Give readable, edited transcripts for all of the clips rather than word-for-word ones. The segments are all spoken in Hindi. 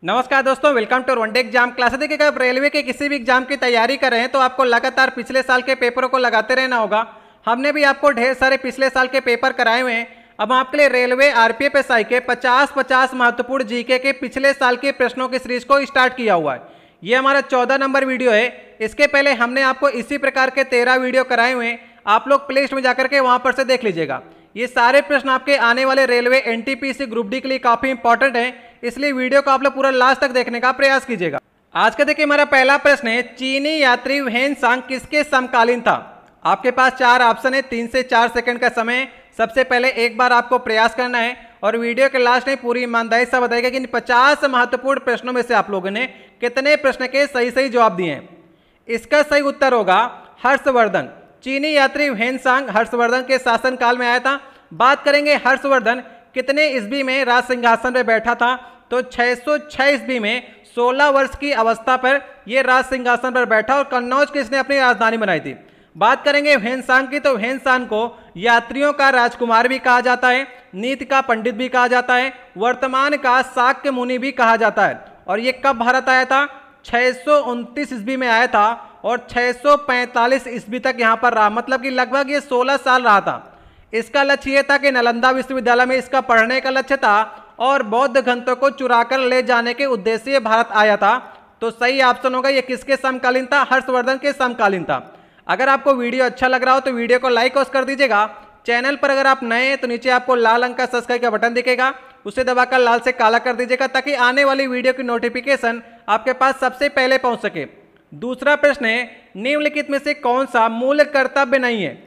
नमस्कार दोस्तों, welcome to one day exam class. देखिए, अगर आप रेलवे के किसी भी एग्जाम की तैयारी कर रहे हैं तो आपको लगातार पिछले साल के पेपरों को लगाते रहना होगा। हमने भी आपको ढेर सारे पिछले साल के पेपर कराए हुए हैं। अब आपके लिए रेलवे आरपीएफएसआई के 50 महत्वपूर्ण जीके के पिछले साल के प्रश्नों की सीरीज को स्टार्ट किया हुआ है। ये हमारा 14 नंबर वीडियो है। इसके पहले हमने आपको इसी प्रकार के 13 वीडियो कराए हुए हैं। आप लोग प्ले लिस्ट में जाकर के वहां पर से देख लीजिएगा। ये सारे प्रश्न आपके आने वाले रेलवे एनटीपीसी ग्रुप डी के लिए काफी इंपॉर्टेंट है, इसलिए वीडियो को आप लोग पूरा लास्ट तक देखने का प्रयास कीजिएगा। आज का देखिए, हमारा पहला प्रश्न है, चीनी यात्री व्हेन सांग किसके समकालीन था? आपके पास 4 ऑप्शन है, 3 से 4 सेकंड का समय। सबसे पहले एक बार आपको प्रयास करना है और वीडियो के लास्ट में पूरी ईमानदारी से बताएगा कि इन 50 महत्वपूर्ण प्रश्नों में से आप लोगों ने कितने प्रश्न के सही जवाब दिए हैं। इसका सही उत्तर होगा हर्षवर्धन। चीनी यात्री व्हेन सांग हर्षवर्धन के शासनकाल में आया था। बात करेंगे हर्षवर्धन कितने ईस्वी में राज सिंहासन पर बैठा था, तो 606 ईस्वी में 16 वर्ष की अवस्था पर यह राज सिंहासन पर बैठा और कन्नौज किसने अपनी राजधानी बनाई थी। बात करेंगे व्हेन सांग की, तो व्हेन सांग को यात्रियों का राजकुमार भी कहा जाता है, नीति का पंडित भी कहा जाता है, वर्तमान का शाक्य मुनि भी कहा जाता है। और ये कब भारत आया था? 629 ईस्वी में आया था और 645 ईस्वी तक यहाँ पर रहा, मतलब कि लगभग ये 16 साल रहा था। इसका लक्ष्य यह था कि नालंदा विश्वविद्यालय में इसका पढ़ने का लक्ष्य था और बौद्ध ग्रंथों को चुराकर ले जाने के उद्देश्य से भारत आया था। तो सही ऑप्शन होगा, ये किसके समकालीन था? हर्षवर्धन के समकालीन था। अगर आपको वीडियो अच्छा लग रहा हो तो वीडियो को लाइक और कर दीजिएगा। चैनल पर अगर आप नए हैं तो नीचे आपको लाल रंग का सब्सक्राइब का बटन दिखेगा, उसे दबाकर लाल से काला कर दीजिएगा ताकि आने वाली वीडियो की नोटिफिकेशन आपके पास सबसे पहले पहुंच सके। दूसरा प्रश्न है, निम्नलिखित में से कौन सा मूल कर्तव्य नहीं है?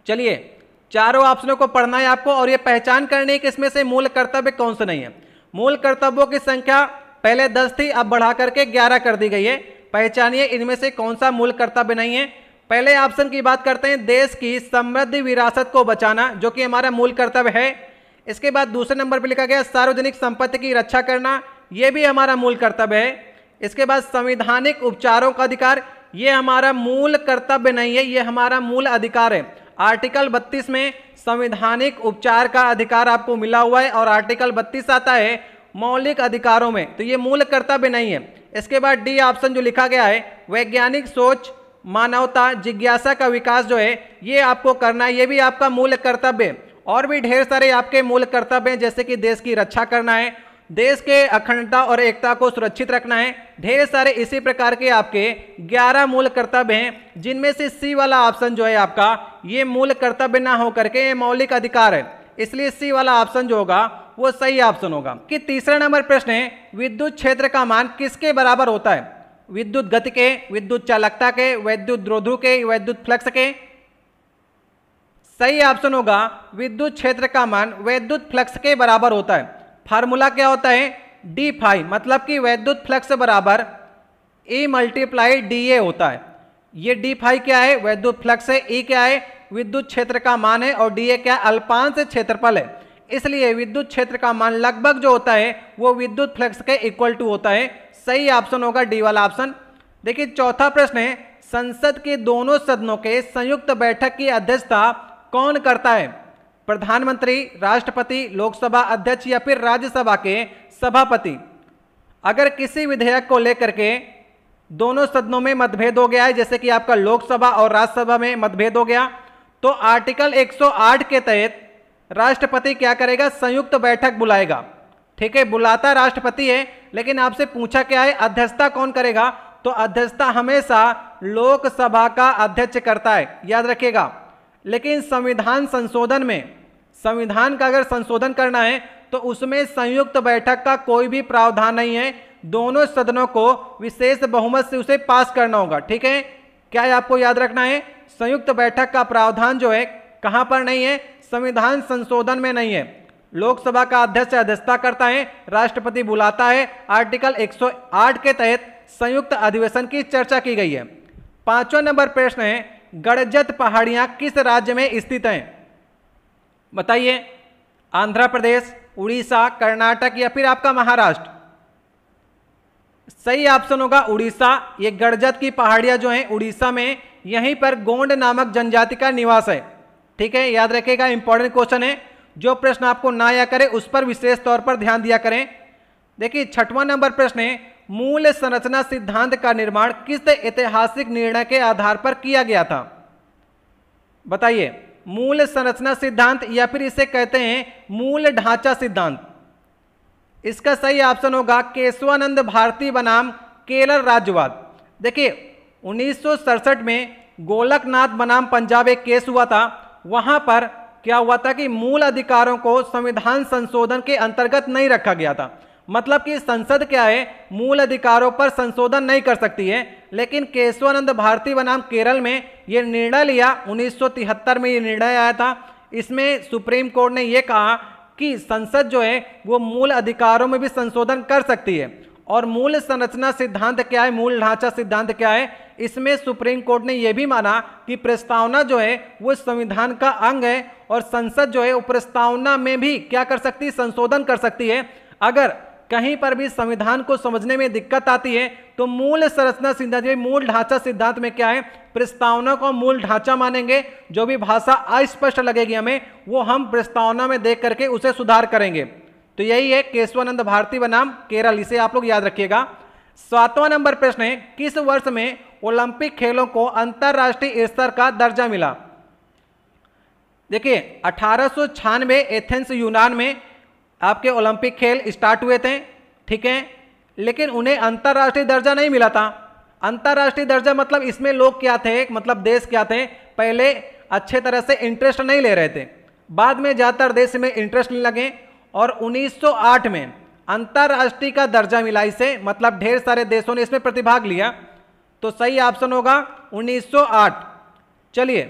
चलिए, चारों ऑप्शनों को पढ़ना है आपको और ये पहचान करनी है कि इसमें से मूल कर्तव्य कौन से नहीं है। मूल कर्तव्यों की संख्या पहले 10 थी, अब बढ़ा करके 11 कर दी गई है। पहचानिए इनमें से कौन सा मूल कर्तव्य नहीं है। पहले ऑप्शन की बात करते हैं, देश की समृद्ध विरासत को बचाना, जो कि हमारा मूल कर्तव्य है। इसके बाद दूसरे नंबर पर लिखा गया सार्वजनिक संपत्ति की रक्षा करना, यह भी हमारा मूल कर्तव्य है। इसके बाद संवैधानिक उपचारों का अधिकार, ये हमारा मूल कर्तव्य नहीं है, ये हमारा मूल अधिकार है। आर्टिकल 32 में संवैधानिक उपचार का अधिकार आपको मिला हुआ है और आर्टिकल 32 आता है मौलिक अधिकारों में, तो ये मूल कर्तव्य नहीं है। इसके बाद डी ऑप्शन जो लिखा गया है, वैज्ञानिक सोच, मानवता, जिज्ञासा का विकास जो है ये आपको करना है, ये भी आपका मूल कर्तव्य है। और भी ढेर सारे आपके मूल कर्तव्य हैं, जैसे कि देश की रक्षा करना है, देश के अखंडता और एकता को सुरक्षित रखना है। ढेर सारे इसी प्रकार के आपके 11 मूल कर्तव्य हैं, जिनमें से सी वाला ऑप्शन जो है आपका, ये मूल कर्तव्य ना हो करके ये मौलिक अधिकार है, इसलिए सी वाला ऑप्शन जो होगा वो सही ऑप्शन होगा। कि तीसरा नंबर प्रश्न है, विद्युत क्षेत्र का मान किसके बराबर होता है? विद्युत गति के, विद्युत चालकता के, विद्युत द्रोधु के, विद्युत फ्लक्स के? सही ऑप्शन होगा विद्युत क्षेत्र का मान विद्युत फ्लक्स के बराबर होता है। फार्मूला क्या होता है? डी फाई, मतलब कि विद्युत फ्लक्स बराबर E मल्टीप्लाई DA होता है। ये डी फाई क्या है? विद्युत फ्लक्स है। E क्या है? विद्युत क्षेत्र का मान है और DA क्या? अल्पांश क्षेत्रफल है। इसलिए विद्युत क्षेत्र का मान लगभग जो होता है वो विद्युत फ्लक्स के इक्वल टू होता है। सही ऑप्शन होगा डी वाला ऑप्शन। देखिए, चौथा प्रश्न है, संसद के दोनों सदनों के संयुक्त बैठक की अध्यक्षता कौन करता है? प्रधानमंत्री, राष्ट्रपति, लोकसभा अध्यक्ष या फिर राज्यसभा के सभापति? अगर किसी विधेयक को लेकर के दोनों सदनों में मतभेद हो गया है, जैसे कि आपका लोकसभा और राज्यसभा में मतभेद हो गया, तो आर्टिकल 108 के तहत राष्ट्रपति क्या करेगा? संयुक्त बैठक बुलाएगा। ठीक है, बुलाता राष्ट्रपति है, लेकिन आपसे पूछा क्या है, अध्यक्षता कौन करेगा? तो अध्यक्षता हमेशा लोकसभा का अध्यक्ष करता है, याद रखिएगा। लेकिन संविधान संशोधन में, संविधान का अगर संशोधन करना है तो उसमें संयुक्त बैठक का कोई भी प्रावधान नहीं है। दोनों सदनों को विशेष बहुमत से उसे पास करना होगा। ठीक है, क्या है आपको याद रखना है? संयुक्त बैठक का प्रावधान जो है कहां पर नहीं है? संविधान संशोधन में नहीं है। लोकसभा का अध्यक्ष अध्यक्षता करता है, राष्ट्रपति बुलाता है। आर्टिकल 108 के तहत संयुक्त अधिवेशन की चर्चा की गई है। पांचवां नंबर प्रश्न है, गड़जत पहाड़ियां किस राज्य में स्थित हैं? बताइए, आंध्र प्रदेश, उड़ीसा, कर्नाटक या फिर आपका महाराष्ट्र? सही ऑप्शन होगा उड़ीसा। ये गड़जत की पहाड़ियां जो हैं उड़ीसा में, यहीं पर गोंड नामक जनजाति का निवास है। ठीक है, याद रखिएगा, इंपॉर्टेंट क्वेश्चन है। जो प्रश्न आपको ना या करे उस पर विशेष तौर पर ध्यान दिया करें। देखिए 6वां नंबर प्रश्न है, मूल संरचना सिद्धांत का निर्माण किस ऐतिहासिक निर्णय के आधार पर किया गया था? बताइए, मूल संरचना सिद्धांत या फिर इसे कहते हैं मूल ढांचा सिद्धांत। इसका सही ऑप्शन होगा केशवानंद भारती बनाम केरल राज्यवाद। देखिए 1967 में गोलकनाथ बनाम पंजाब एक केस हुआ था। वहां पर क्या हुआ था कि मूल अधिकारों को संविधान संशोधन के अंतर्गत नहीं रखा गया था। मतलब कि संसद क्या है, मूल अधिकारों पर संशोधन नहीं कर सकती है। लेकिन केशवानंद भारती बनाम केरल में यह निर्णय लिया, 1973 में यह निर्णय आया था। इसमें सुप्रीम कोर्ट ने यह कहा कि संसद जो है वो मूल अधिकारों में भी संशोधन कर सकती है। और मूल संरचना सिद्धांत क्या है, मूल ढांचा सिद्धांत क्या है, इसमें सुप्रीम कोर्ट ने यह भी माना कि प्रस्तावना जो है वो संविधान का अंग है और संसद जो है वो प्रस्तावना में भी क्या कर सकती है, संशोधन कर सकती है। अगर कहीं पर भी संविधान को समझने में दिक्कत आती है तो मूल संरचना सिद्धांत, मूल ढांचा सिद्धांत में क्या है, प्रस्तावना को मूल ढांचा मानेंगे। जो भी भाषा अस्पष्ट लगेगी हमें, वो हम प्रस्तावना में देख करके उसे सुधार करेंगे। तो यही है केशवानंद भारती बनाम केरल, इसे आप लोग याद रखिएगा। 7वां नंबर प्रश्न है, किस वर्ष में ओलंपिक खेलों को अंतरराष्ट्रीय स्तर का दर्जा मिला? देखिए 1896 एथेंस यूनान में आपके ओलंपिक खेल स्टार्ट हुए थे, ठीक है, लेकिन उन्हें अंतरराष्ट्रीय दर्जा नहीं मिला था। अंतरराष्ट्रीय दर्जा मतलब इसमें लोग क्या थे, मतलब देश क्या थे, पहले अच्छे तरह से इंटरेस्ट नहीं ले रहे थे, बाद में ज़्यादातर देश में इंटरेस्ट लेने लगे और 1908 में अंतरराष्ट्रीय का दर्जा मिला इसे, मतलब ढेर सारे देशों ने इसमें प्रतिभाग लिया। तो सही ऑप्शन होगा 1908। चलिए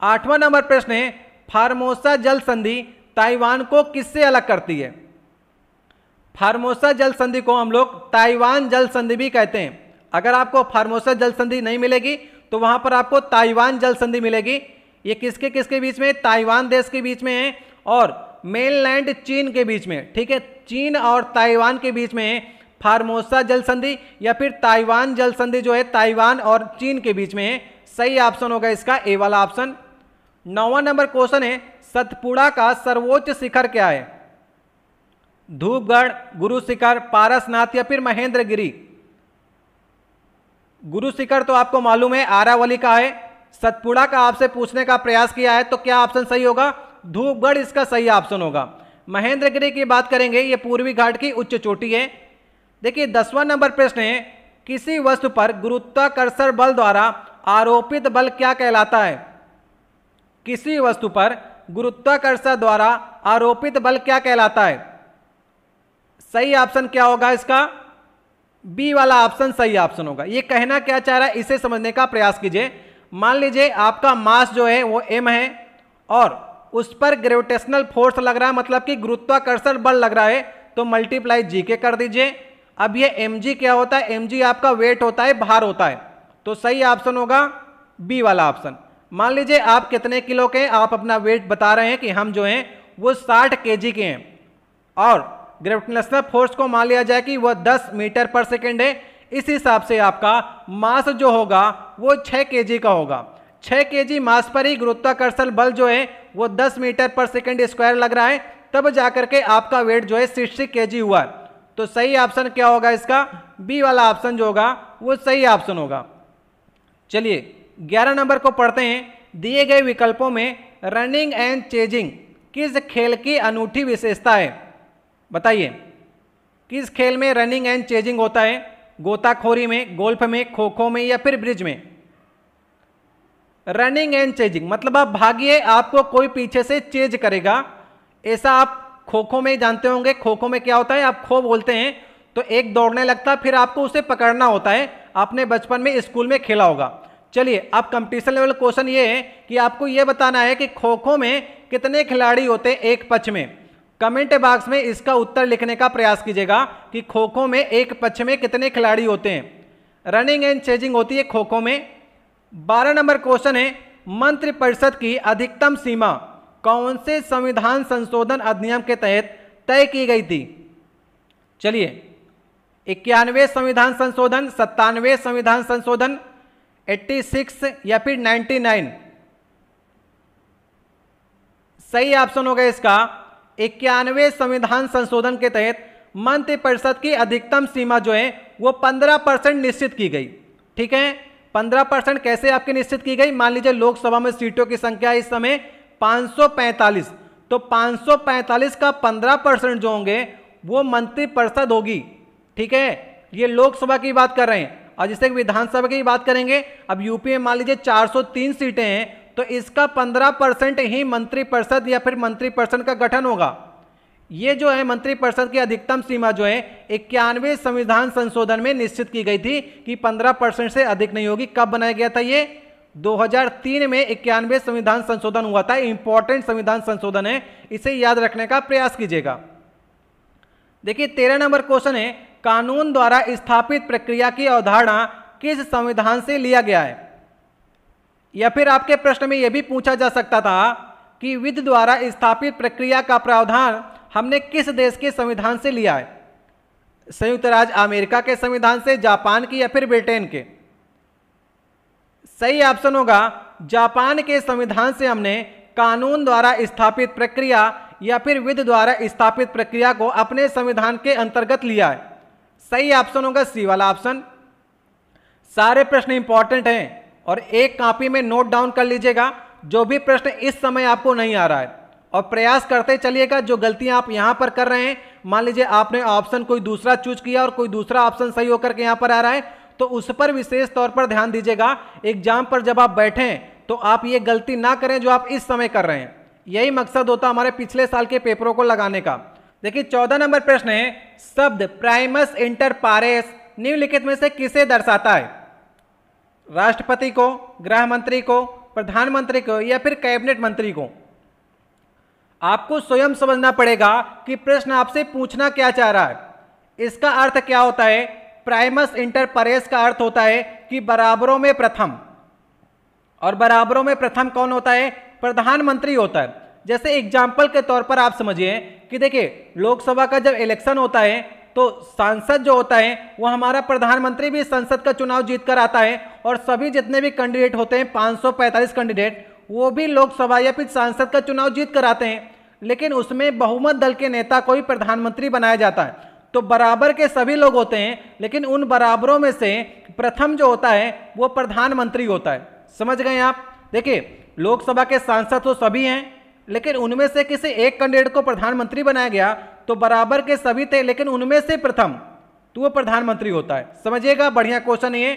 8वां नंबर प्रश्न है, फार्मोसा जल संधि ताइवान को किससे अलग करती है? फार्मोसा जल संधि को हम लोग ताइवान जल संधि भी कहते हैं। अगर आपको फार्मोसा जल संधि नहीं मिलेगी तो वहां पर आपको ताइवान जल संधि मिलेगी। ये किसके किसके बीच में? ताइवान देश के बीच में है और मेनलैंड चीन के बीच में, ठीक है, चीन और ताइवान के बीच में है फार्मोसा जल संधि, या फिर ताइवान जल संधि जो है ताइवान और चीन के बीच में है। सही ऑप्शन होगा इसका ए वाला ऑप्शन। 9वां नंबर क्वेश्चन है, सतपुड़ा का सर्वोच्च शिखर क्या है? धूपगढ़, गुरु शिखर, पारसनाथ या फिर महेंद्रगिरी? गुरु शिखर तो आपको मालूम है आरावली का है। सतपुड़ा का आपसे पूछने का प्रयास किया है तो क्या ऑप्शन सही होगा? धूपगढ़ इसका सही ऑप्शन होगा। महेंद्रगिरी की बात करेंगे, ये पूर्वी घाट की उच्च चोटी है। देखिए 10वां नंबर प्रश्न है, किसी वस्तु पर गुरुत्वाकर्षण बल द्वारा आरोपित बल क्या कहलाता है? किसी वस्तु पर गुरुत्वाकर्षण द्वारा आरोपित बल क्या कहलाता है? सही ऑप्शन क्या होगा इसका? बी वाला ऑप्शन सही ऑप्शन होगा। ये कहना क्या चाह रहा है इसे समझने का प्रयास कीजिए। मान लीजिए आपका मास जो है वो m है और उस पर ग्रेविटेशनल फोर्स लग रहा है, मतलब कि गुरुत्वाकर्षण बल लग रहा है, तो मल्टीप्लाई जी के कर दीजिए। अब ये mg क्या होता है? mg आपका वेट होता है, भार होता है। तो सही ऑप्शन होगा बी वाला ऑप्शन। मान लीजिए आप कितने किलो के, आप अपना वेट बता रहे हैं कि हम जो हैं वो 60 kg के हैं और ग्रेविटेशनल फोर्स को मान लिया जाए कि वह 10 मीटर पर सेकेंड है। इस हिसाब से आपका मास जो होगा वो 6 kg का होगा। 6 kg मास पर ही गुरुत्वाकर्षण बल जो है वो 10 मीटर पर सेकेंड स्क्वायर लग रहा है, तब जाकर के आपका वेट जो है 60 kg हुआ। तो सही ऑप्शन क्या होगा इसका? बी वाला ऑप्शन जो होगा वो सही ऑप्शन होगा। चलिए 11 नंबर को पढ़ते हैं। दिए गए विकल्पों में रनिंग एंड चेजिंग किस खेल की अनूठी विशेषता है? बताइए, किस खेल में रनिंग एंड चेजिंग होता है? गोताखोरी में, गोल्फ में, खो खो में या फिर ब्रिज में? रनिंग एंड चेजिंग मतलब आप भागिए, आपको कोई पीछे से चेज करेगा। ऐसा आप खो खो में जानते होंगे। खो खो में क्या होता है, आप खो बोलते हैं तो एक दौड़ने लगता है, फिर आपको उसे पकड़ना होता है। आपने बचपन में स्कूल में खेला होगा। चलिए अब कंपटीशन लेवल क्वेश्चन ये है कि आपको ये बताना है कि खो खो में कितने खिलाड़ी होते हैं एक पक्ष में। कमेंट बॉक्स में इसका उत्तर लिखने का प्रयास कीजिएगा कि खो खो में एक पक्ष में कितने खिलाड़ी होते हैं। रनिंग एंड चेजिंग होती है खो खो में। 12 नंबर क्वेश्चन है, मंत्रिपरिषद की अधिकतम सीमा कौन से संविधान संशोधन अधिनियम के तहत तय की गई थी? चलिए 91 संविधान संशोधन, 97 संविधान संशोधन, 86 या फिर 99? सही ऑप्शन होगा इसका 91 संविधान संशोधन के तहत मंत्रिपरिषद की अधिकतम सीमा जो है वो 15% निश्चित की गई। ठीक है, 15% कैसे आपकी निश्चित की गई? मान लीजिए लोकसभा में सीटों की संख्या इस समय 545, तो 545 का 15% जो होंगे वो मंत्रिपरिषद होगी। ठीक है, ये लोकसभा की बात कर रहे हैं। और जैसे विधानसभा की बात करेंगे, अब यूपी में मान लीजिए 403 सीटें हैं, तो इसका 15% ही मंत्रिपरिषद या फिर मंत्रिपरिषद का गठन होगा। ये जो है मंत्रिपरिषद की अधिकतम सीमा जो है 91वें संविधान संशोधन में निश्चित की गई थी कि 15% से अधिक नहीं होगी। कब बनाया गया था ये? 2003 में 91वें संविधान संशोधन हुआ था। इंपॉर्टेंट संविधान संशोधन है, इसे याद रखने का प्रयास कीजिएगा। देखिए 13 नंबर क्वेश्चन है, कानून द्वारा स्थापित प्रक्रिया की अवधारणा किस संविधान से लिया गया है? या फिर आपके प्रश्न में यह भी पूछा जा सकता था कि विधि द्वारा स्थापित प्रक्रिया का प्रावधान हमने किस देश के संविधान से लिया है? संयुक्त राज्य अमेरिका के संविधान से, जापान की, या फिर ब्रिटेन के? सही ऑप्शन होगा जापान के संविधान से हमने कानून द्वारा स्थापित प्रक्रिया या फिर विधि द्वारा स्थापित प्रक्रिया को अपने संविधान के अंतर्गत लिया है। सही ऑप्शन होगा सी वाला ऑप्शन। सारे प्रश्न इंपॉर्टेंट हैं और एक कॉपी में नोट डाउन कर लीजिएगा जो भी प्रश्न इस समय आपको नहीं आ रहा है, और प्रयास करते चलिएगा। जो गलतियां आप यहां पर कर रहे हैं, मान लीजिए आपने ऑप्शन कोई दूसरा चूज किया और कोई दूसरा ऑप्शन सही होकर के यहां पर आ रहा है, तो उस पर विशेष तौर पर ध्यान दीजिएगा। एग्जाम पर जब आप बैठें तो आप ये गलती ना करें जो आप इस समय कर रहे हैं। यही मकसद होता हमारे पिछले साल के पेपरों को लगाने का। देखिए 14 नंबर प्रश्न है, शब्द प्राइमस इंटर पारेस निम्नलिखित में से किसे दर्शाता है? राष्ट्रपति को, गृह मंत्री को, प्रधानमंत्री को, या फिर कैबिनेट मंत्री को? आपको स्वयं समझना पड़ेगा कि प्रश्न आपसे पूछना क्या चाह रहा है। इसका अर्थ क्या होता है? प्राइमस इंटर पारेस का अर्थ होता है कि बराबरों में प्रथम, और बराबरों में प्रथम कौन होता है? प्रधानमंत्री होता है। जैसे एग्जाम्पल के तौर पर आप समझिए कि देखिए लोकसभा का जब इलेक्शन होता है तो सांसद जो होता है वो हमारा प्रधानमंत्री भी संसद का चुनाव जीत कर आता है, और सभी जितने भी कैंडिडेट होते हैं 545 कैंडिडेट, वो भी लोकसभा या फिर सांसद का चुनाव जीत कर आते हैं। लेकिन उसमें बहुमत दल के नेता को ही प्रधानमंत्री बनाया जाता है। तो बराबर के सभी लोग होते हैं, लेकिन उन बराबरों में से प्रथम जो होता है वो प्रधानमंत्री होता है। समझ गए आप? देखिए लोकसभा के सांसद तो सभी हैं, लेकिन उनमें से किसी एक कैंडिडेट को प्रधानमंत्री बनाया गया तो बराबर के सभी थे, लेकिन उनमें से प्रथम तो वो प्रधानमंत्री होता है। समझिएगा, बढ़िया क्वेश्चन है,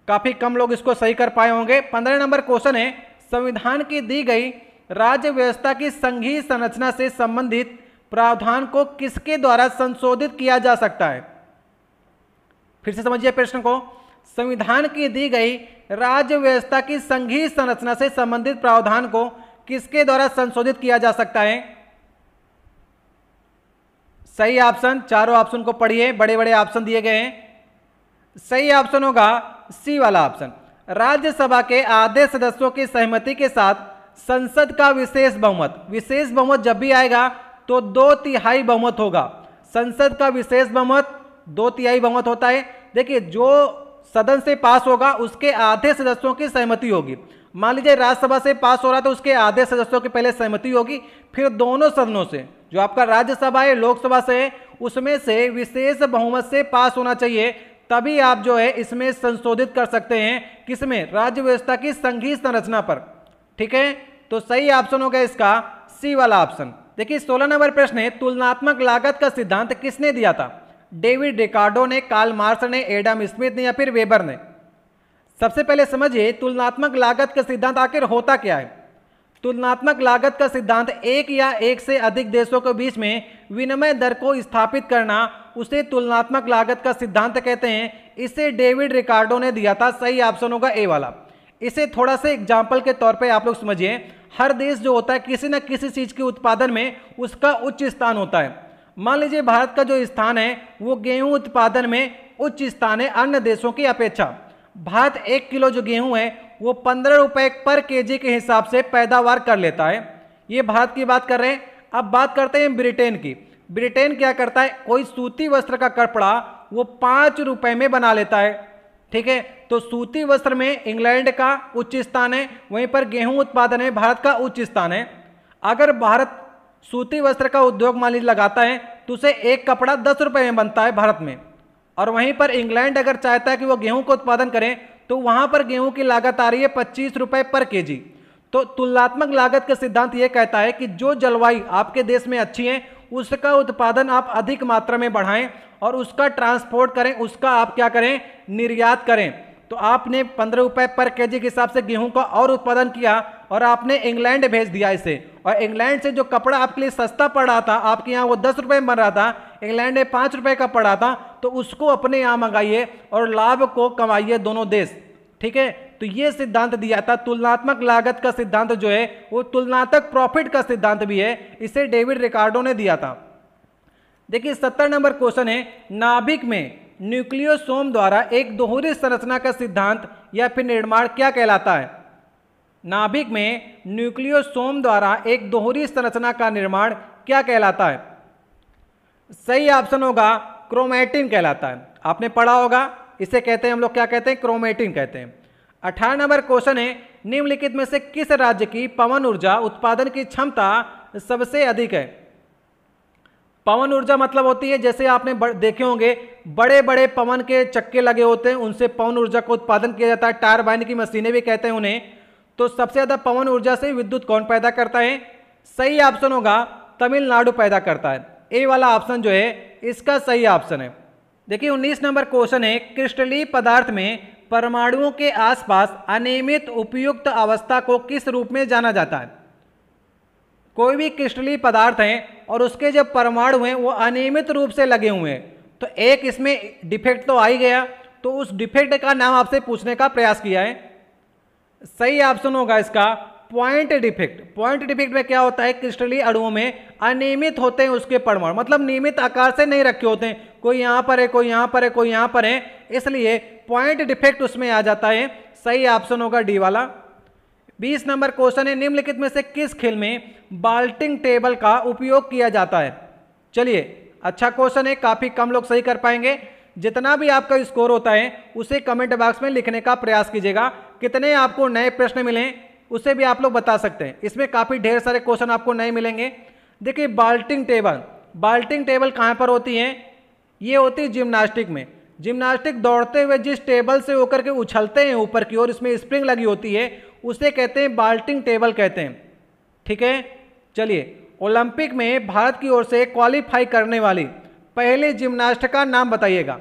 काफी कम लोग इसको सही कर पाए होंगे। 15 नंबर क्वेश्चन है, संविधान की दी गई राज्य व्यवस्था की संघीय संरचना से संबंधित प्रावधान को किसके द्वारा संशोधित किया जा सकता है? फिर से समझिए प्रश्न को। संविधान की दी गई राज्य व्यवस्था की संघीय संरचना से संबंधित प्रावधान को किसके द्वारा संशोधित किया जा सकता है? सही ऑप्शन, चारों ऑप्शन को पढ़िए, बड़े बड़े ऑप्शन दिए गए हैं। सही ऑप्शन होगा सी वाला ऑप्शन। राज्यसभा के आधे सदस्यों की सहमति के साथ संसद का विशेष बहुमत, विशेष बहुमत जब भी आएगा तो 2/3 बहुमत होगा। संसद का विशेष बहुमत 2/3 बहुमत होता है। देखिए जो सदन से पास होगा उसके आधे सदस्यों की सहमति होगी। मान लीजिए राज्यसभा से पास हो रहा है तो उसके आधे सदस्यों की पहले सहमति होगी, फिर दोनों सदनों से, जो आपका राज्यसभा है, लोकसभा से है, उसमें से विशेष बहुमत से पास होना चाहिए, तभी आप जो है इसमें संशोधित कर सकते हैं। किसमें? राज्य व्यवस्था की संघीय संरचना पर। ठीक है, तो सही ऑप्शन होगा इसका सी वाला ऑप्शन। देखिए 16 नंबर प्रश्न है, तुलनात्मक लागत का सिद्धांत किसने दिया था? डेविड रिकार्डो ने, कार्ल मार्क्स ने, एडम स्मिथ ने, या फिर वेबर ने? सबसे पहले समझिए तुलनात्मक लागत का सिद्धांत आखिर होता क्या है। तुलनात्मक लागत का सिद्धांत एक या एक से अधिक देशों के बीच में विनिमय दर को स्थापित करना, उसे तुलनात्मक लागत का सिद्धांत कहते हैं। इसे डेविड रिकार्डो ने दिया था। सही ऑप्शन होगा ए वाला। इसे थोड़ा सा एग्जाम्पल के तौर पे आप लोग समझिए। हर देश जो होता है किसी न किसी चीज़ के उत्पादन में उसका उच्च स्थान होता है। मान लीजिए भारत का जो स्थान है वो गेहूं उत्पादन में उच्च स्थान है अन्य देशों की अपेक्षा। भारत 1 किलो जो गेहूं है वो 15 रुपए पर केजी के हिसाब से पैदावार कर लेता है। ये भारत की बात कर रहे हैं। अब बात करते हैं ब्रिटेन की। ब्रिटेन क्या करता है, कोई सूती वस्त्र का कपड़ा वो 5 रुपए में बना लेता है। ठीक है, तो सूती वस्त्र में इंग्लैंड का उच्च स्थान है, वहीं पर गेहूं उत्पादन में भारत का उच्च स्थान है। अगर भारत सूती वस्त्र का उद्योग मान लीजिए लगाता है तो उसे एक कपड़ा 10 रुपये में बनता है भारत में, और वहीं पर इंग्लैंड अगर चाहता है कि वो गेहूं का उत्पादन करें तो वहां पर गेहूं की लागत आ रही है 25 रुपये पर केजी। तो तुलनात्मक लागत का सिद्धांत ये कहता है कि जो जलवायु आपके देश में अच्छी है उसका उत्पादन आप अधिक मात्रा में बढ़ाएं और उसका ट्रांसपोर्ट करें, उसका आप क्या करें, निर्यात करें। तो आपने 15 रुपये पर केजी के हिसाब से गेहूं का और उत्पादन किया और आपने इंग्लैंड भेज दिया इसे, और इंग्लैंड से जो कपड़ा आपके लिए सस्ता पड़ रहा था, आपके यहाँ वो 10 रुपये में बन रहा था, इंग्लैंड में 5 रुपये का पड़ा था, तो उसको अपने यहाँ मंगाइए और लाभ को कमाइए दोनों देश। ठीक है, तो ये सिद्धांत दिया था। तुलनात्मक लागत का सिद्धांत जो है वो तुलनात्मक प्रॉफिट का सिद्धांत भी है, इसे डेविड रिकार्डो ने दिया था। देखिए 70 नंबर क्वेश्चन है, नाभिक में न्यूक्लियोसोम द्वारा एक दोहरी संरचना का सिद्धांत या फिर निर्माण क्या कहलाता है? नाभिक में न्यूक्लियोसोम द्वारा एक दोहरी संरचना का निर्माण क्या कहलाता है? सही ऑप्शन होगा क्रोमैटिन कहलाता है। आपने पढ़ा होगा, इसे कहते हैं हम लोग क्या कहते हैं, क्रोमैटिन कहते हैं। 18 नंबर क्वेश्चन है, निम्नलिखित में से किस राज्य की पवन ऊर्जा उत्पादन की क्षमता सबसे अधिक है? पवन ऊर्जा मतलब होती है, जैसे आपने देखे होंगे बड़े बड़े पवन के चक्के लगे होते हैं, उनसे पवन ऊर्जा का उत्पादन किया जाता है, टारबाइन की मशीनें भी कहते हैं उन्हें। तो सबसे ज्यादा पवन ऊर्जा से विद्युत कौन पैदा करता है? सही ऑप्शन होगा तमिलनाडु पैदा करता है। ए वाला ऑप्शन जो है इसका सही ऑप्शन है। देखिए 19 नंबर क्वेश्चन है, क्रिस्टलीय पदार्थ में परमाणुओं के आसपास अनियमित उपयुक्त अवस्था को किस रूप में जाना जाता है? कोई भी क्रिस्टलीय पदार्थ है और उसके जब परमाणु हैं वो अनियमित रूप से लगे हुए हैं, तो एक इसमें डिफेक्ट तो आ ही गया, तो उस डिफेक्ट का नाम आपसे पूछने का प्रयास किया है। सही ऑप्शन होगा इसका पॉइंट डिफेक्ट। पॉइंट डिफेक्ट में क्या होता है, क्रिस्टलीय अणुओं में अनियमित होते हैं उसके परमाणु, मतलब नियमित आकार से नहीं रखे होते हैं, कोई यहाँ पर है, कोई यहाँ पर है, कोई यहाँ पर है, इसलिए पॉइंट डिफेक्ट उसमें आ जाता है। सही ऑप्शन होगा डी वाला। 20 नंबर क्वेश्चन है, निम्नलिखित में से किस खेल में बाल्टिंग टेबल का उपयोग किया जाता है? चलिए अच्छा क्वेश्चन है, काफी कम लोग सही कर पाएंगे। जितना भी आपका स्कोर होता है उसे कमेंट बॉक्स में लिखने का प्रयास कीजिएगा। कितने आपको नए प्रश्न मिले उसे भी आप लोग बता सकते हैं, इसमें काफी ढेर सारे क्वेश्चन आपको नए मिलेंगे। देखिए बाल्टिंग टेबल कहाँ पर होती है? ये होती है जिम्नास्टिक में। जिम्नास्टिक दौड़ते हुए जिस टेबल से होकर के उछलते हैं ऊपर की ओर, इसमें स्प्रिंग लगी होती है, उसे कहते हैं बाल्टिंग टेबल कहते हैं। ठीक है, चलिए ओलंपिक में भारत की ओर से क्वालिफाई करने वाली पहले जिम्नास्ट का नाम बताइएगा।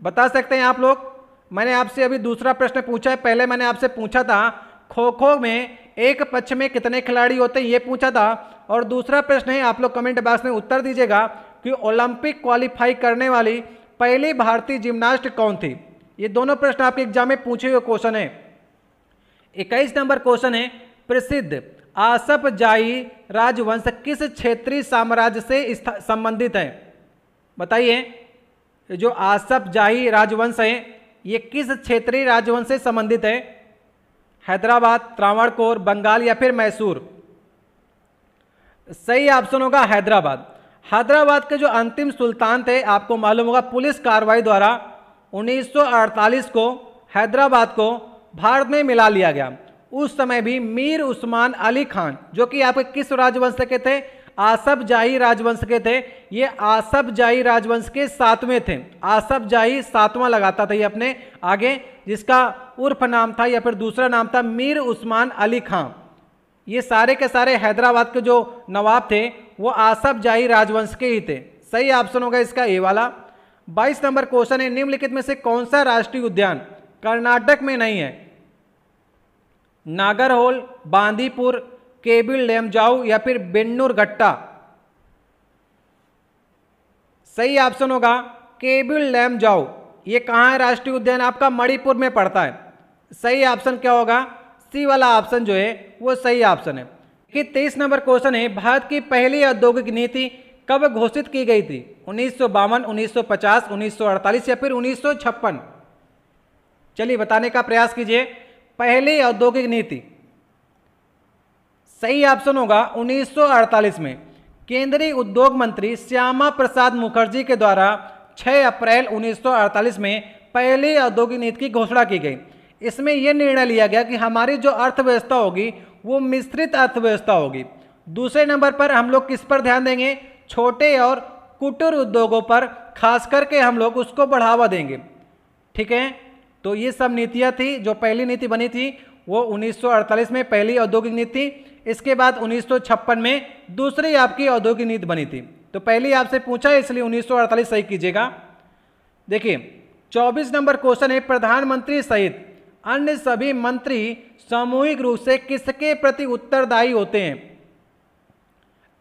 बता सकते हैं आप लोग? मैंने आपसे अभी दूसरा प्रश्न पूछा है, पहले मैंने आपसे पूछा था खो खो में एक पक्ष में कितने खिलाड़ी होते हैं, ये पूछा था। और दूसरा प्रश्न है, आप लोग कमेंट बॉक्स में उत्तर दीजिएगा कि ओलंपिक क्वालिफाई करने वाली पहली भारतीय जिम्नास्ट कौन थी। ये दोनों प्रश्न आपके एग्जाम में पूछे हुए क्वेश्चन है। 21 नंबर क्वेश्चन है, प्रसिद्ध आसफ जाही राजवंश किस क्षेत्रीय साम्राज्य से संबंधित है? बताइए, जो आसफ जाही राजवंश है ये किस क्षेत्रीय राजवंश से संबंधित है? हैदराबाद, त्रावणकोर, बंगाल या फिर मैसूर? सही ऑप्शन होगा हैदराबाद। हैदराबाद के जो अंतिम सुल्तान थे, आपको मालूम होगा पुलिस कार्रवाई द्वारा 1948 को हैदराबाद को भारत में मिला लिया गया। उस समय भी मीर उस्मान अली खान, जो कि आपके किस राजवंश के थे? आसफ जाही राजवंश के थे। ये आसफ जाही राजवंश के 7वें थे। आसफ जाही 7वां लगाता था ये अपने आगे, जिसका उर्फ नाम था या फिर दूसरा नाम था मीर उस्मान अली खान। ये सारे के सारे हैदराबाद के जो नवाब थे वो आसफ जाही राजवंश के ही थे। सही ऑप्शन होगा इसका ए वाला। 22 नंबर क्वेश्चन है, निम्नलिखित में से कौन सा राष्ट्रीय उद्यान कर्नाटक में नहीं है? नागरहोल, बांदीपुर, केबिल लेमजाऊ या फिर बेन्नूर घट्टा? सही ऑप्शन होगा केबिल लेमजाऊ। ये कहाँ है राष्ट्रीय उद्यान? आपका मणिपुर में पड़ता है। सही ऑप्शन क्या होगा? सी वाला ऑप्शन जो है वो सही ऑप्शन है। कि 23 नंबर क्वेश्चन है, भारत की पहली औद्योगिक नीति कब घोषित की गई थी? 1952, 1950, 1948 या फिर 1956? चलिए बताने का प्रयास कीजिए। पहली औद्योगिक नीति, सही ऑप्शन होगा 1948 में। केंद्रीय उद्योग मंत्री श्यामा प्रसाद मुखर्जी के द्वारा 6 अप्रैल 1948 में पहली औद्योगिक नीति की घोषणा की गई। इसमें यह निर्णय लिया गया कि हमारी जो अर्थव्यवस्था होगी वो मिश्रित अर्थव्यवस्था होगी। दूसरे नंबर पर हम लोग किस पर ध्यान देंगे, छोटे और कुटीर उद्योगों पर खास करके हम लोग उसको बढ़ावा देंगे। ठीक है, तो ये सब नीतियाँ थी। जो पहली नीति बनी थी वो 1948 में पहली औद्योगिक नीति थी। इसके बाद 1956 में दूसरी आपकी औद्योगिक नीति बनी थी। तो पहली आपसे पूछा है इसलिए 1948 सही कीजिएगा। देखिए 24 नंबर क्वेश्चन है, प्रधानमंत्री सहित अन्य सभी मंत्री सामूहिक रूप से किसके प्रति उत्तरदायी होते हैं।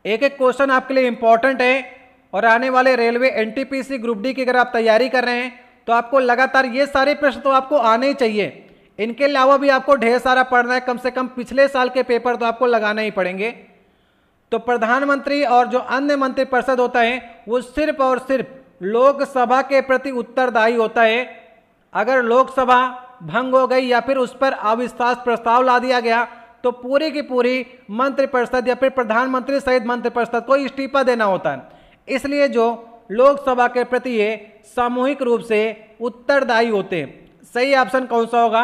एक एक क्वेश्चन आपके लिए इंपॉर्टेंट है और आने वाले रेलवे एनटीपीसी ग्रुप डी की अगर आप तैयारी कर रहे हैं तो आपको लगातार ये सारे प्रश्न तो आपको आने ही चाहिए। इनके अलावा भी आपको ढेर सारा पढ़ना है, कम से कम पिछले साल के पेपर तो आपको लगाना ही पड़ेंगे। तो प्रधानमंत्री और जो अन्य मंत्रिपरिषद होता है वो सिर्फ और सिर्फ लोकसभा के प्रति उत्तरदायी होता है। अगर लोकसभा भंग हो गई या फिर उस पर अविश्वास प्रस्ताव ला दिया गया तो पूरी की पूरी मंत्रिपरिषद या फिर प्रधानमंत्री सहित मंत्रिपरिषद को इस्तीफा देना होता है। इसलिए जो लोकसभा के प्रति ये सामूहिक रूप से उत्तरदायी होते हैं। सही ऑप्शन कौन सा होगा,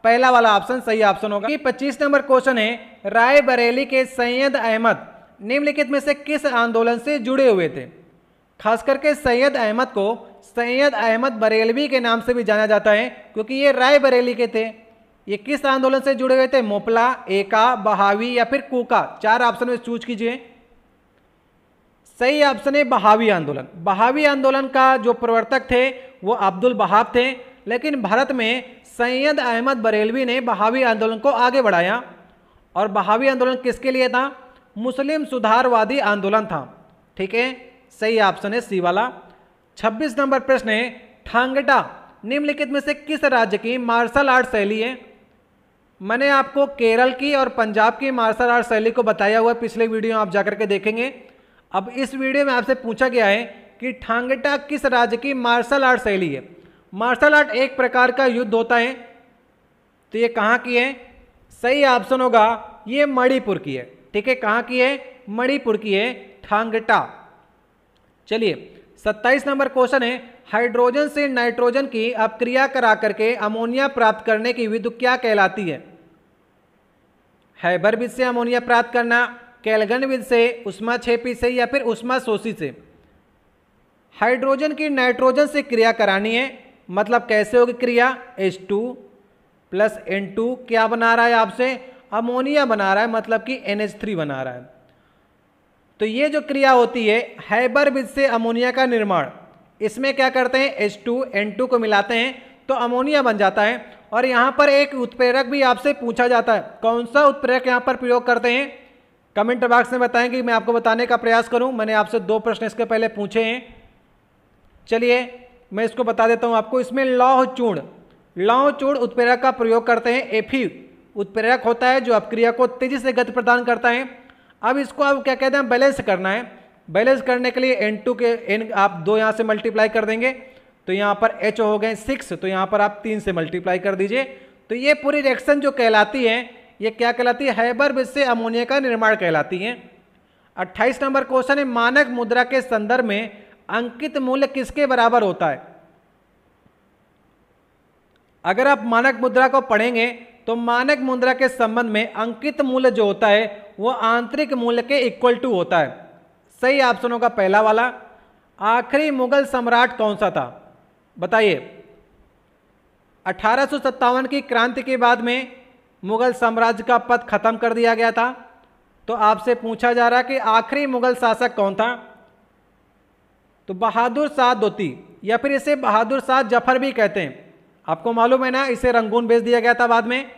पहला वाला ऑप्शन सही ऑप्शन होगा। 25 नंबर क्वेश्चन है, रायबरेली के सैयद अहमद निम्नलिखित में से किस आंदोलन से जुड़े हुए थे। खास करके सैयद अहमद को सैयद अहमद बरेलवी के नाम से भी जाना जाता है क्योंकि ये रायबरेली के थे। ये किस आंदोलन से जुड़े हुए थे, मोपला, एका, बहावी या फिर कूका। चार ऑप्शन में चूज कीजिए। सही ऑप्शन है बहावी आंदोलन। बहावी आंदोलन का जो प्रवर्तक थे वो अब्दुल बहाब थे, लेकिन भारत में सैयद अहमद बरेलवी ने बहावी आंदोलन को आगे बढ़ाया। और बहावी आंदोलन किसके लिए था, मुस्लिम सुधारवादी आंदोलन था। ठीक है, सही ऑप्शन है सी वाला। 26 नंबर प्रश्न है, ठांगटा निम्नलिखित में से किस राज्य की मार्शल आर्ट शैली है। मैंने आपको केरल की और पंजाब की मार्शल आर्ट शैली को बताया हुआ, पिछले वीडियो आप जाकर के देखेंगे। अब इस वीडियो में आपसे पूछा गया है कि ठांगटा किस राज्य की मार्शल आर्ट शैली है। मार्शल आर्ट एक प्रकार का युद्ध होता है, तो ये कहाँ की है, सही ऑप्शन होगा ये मणिपुर की है। ठीक है, कहाँ की है, मणिपुर की है ठांगटा। चलिए 27 नंबर क्वेश्चन है, हाइड्रोजन से नाइट्रोजन की अपक्रिया करा करके अमोनिया प्राप्त करने की विधि क्या कहलाती है। हैबर विधि से अमोनिया प्राप्त करना, कैल्गन विधि से, ऊष्माक्षेपी से या फिर ऊष्माशोषी से। हाइड्रोजन की नाइट्रोजन से क्रिया करानी है, मतलब कैसे होगी क्रिया, H2 प्लस N2 क्या बना रहा है आपसे, अमोनिया बना रहा है, मतलब कि NH3 बना रहा है। तो ये जो क्रिया होती है हैबर विधि से अमोनिया का निर्माण, इसमें क्या करते हैं H2 N2 को मिलाते हैं तो अमोनिया बन जाता है। और यहाँ पर एक उत्प्रेरक भी आपसे पूछा जाता है, कौन सा उत्प्रेरक यहाँ पर प्रयोग करते हैं, कमेंट बॉक्स में बताएंगे, मैं आपको बताने का प्रयास करूँ। मैंने आपसे 2 प्रश्न इसके पहले पूछे हैं। चलिए मैं इसको बता देता हूँ आपको। इसमें लौह चूर्ण उत्प्रेरक का प्रयोग करते हैं। Fe उत्प्रेरक होता है जो अपक्रिया को तेजी से गति प्रदान करता है। अब इसको आप क्या कहते हैं, बैलेंस करना है। बैलेंस करने के लिए N2 के N आप 2 यहाँ से मल्टीप्लाई कर देंगे तो यहाँ पर H हो गए 6, तो यहाँ पर आप 3 से मल्टीप्लाई कर दीजिए। तो ये पूरी रिएक्शन जो कहलाती है ये क्या कहलाती है, हैबर विधि से अमोनिया का निर्माण कहलाती है। 28 नंबर क्वेश्चन है, मानक मुद्रा के संदर्भ में अंकित मूल्य किसके बराबर होता है। अगर आप मानक मुद्रा को पढ़ेंगे तो मानक मुद्रा के संबंध में अंकित मूल्य जो होता है वो आंतरिक मूल्य के इक्वल टू होता है। सही ऑप्शन होगा पहला वाला। आखिरी मुगल सम्राट कौन सा था बताइए। 1857 की क्रांति के बाद में मुगल साम्राज्य का पद खत्म कर दिया गया था। तो आपसे पूछा जा रहा है कि आखिरी मुगल शासक कौन था। तो बहादुर शाह दोती या फिर इसे बहादुर शाह जफर भी कहते हैं। आपको मालूम है ना, इसे रंगून भेज दिया गया था बाद में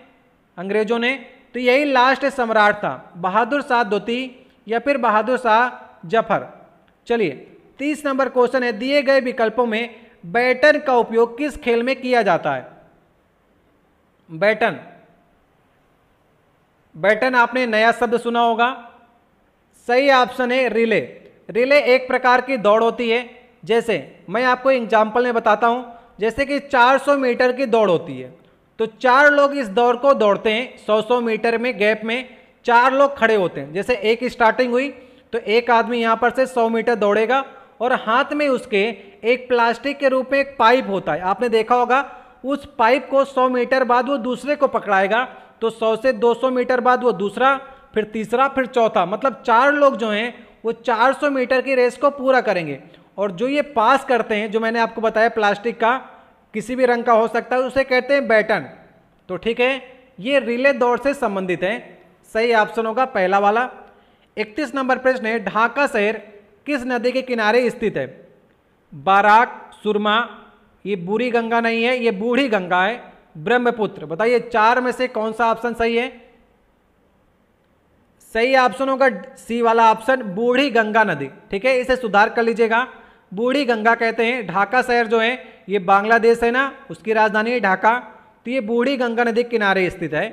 अंग्रेजों ने। तो यही लास्ट सम्राट था, बहादुर शाह दोती या फिर बहादुर शाह जफर। चलिए 30 नंबर क्वेश्चन है, दिए गए विकल्पों में बैटन का उपयोग किस खेल में किया जाता है। बैटन आपने नया शब्द सुना होगा। सही ऑप्शन है रिले। रिले एक प्रकार की दौड़ होती है। जैसे मैं आपको एग्जाम्पल में बताता हूं, जैसे कि 400 मीटर की दौड़ होती है तो 4 लोग इस दौड़ को दौड़ते हैं। 100 मीटर में गैप में 4 लोग खड़े होते हैं। जैसे एक स्टार्टिंग हुई तो एक आदमी यहाँ पर से 100 मीटर दौड़ेगा और हाथ में उसके एक प्लास्टिक के रूप में एक पाइप होता है, आपने देखा होगा। उस पाइप को 100 मीटर बाद वो दूसरे को पकड़ाएगा तो 100 से 200 मीटर बाद वो दूसरा, फिर तीसरा, फिर चौथा, मतलब 4 लोग जो हैं वो 400 मीटर की रेस को पूरा करेंगे। और जो ये पास करते हैं, जो मैंने आपको बताया प्लास्टिक का किसी भी रंग का हो सकता है, उसे कहते हैं बैटन। तो ठीक है, ये रिले दौड़ से संबंधित है। सही ऑप्शन होगा पहला वाला। 31 नंबर प्रश्न है, ढाका शहर किस नदी के किनारे स्थित है? बाराक, सुरमा, ये बुरी गंगा नहीं है, ये बूढ़ी गंगा है, ब्रह्मपुत्र। बताइए 4 में से कौन सा ऑप्शन सही है? सही ऑप्शन होगा सी वाला ऑप्शन, बूढ़ी गंगा नदी। ठीक है, इसे सुधार कर लीजिएगा, बूढ़ी गंगा कहते हैं। ढाका शहर जो है ये बांग्लादेश है ना, उसकी राजधानी है ढाका, तो ये बूढ़ी गंगा नदी के किनारे स्थित है।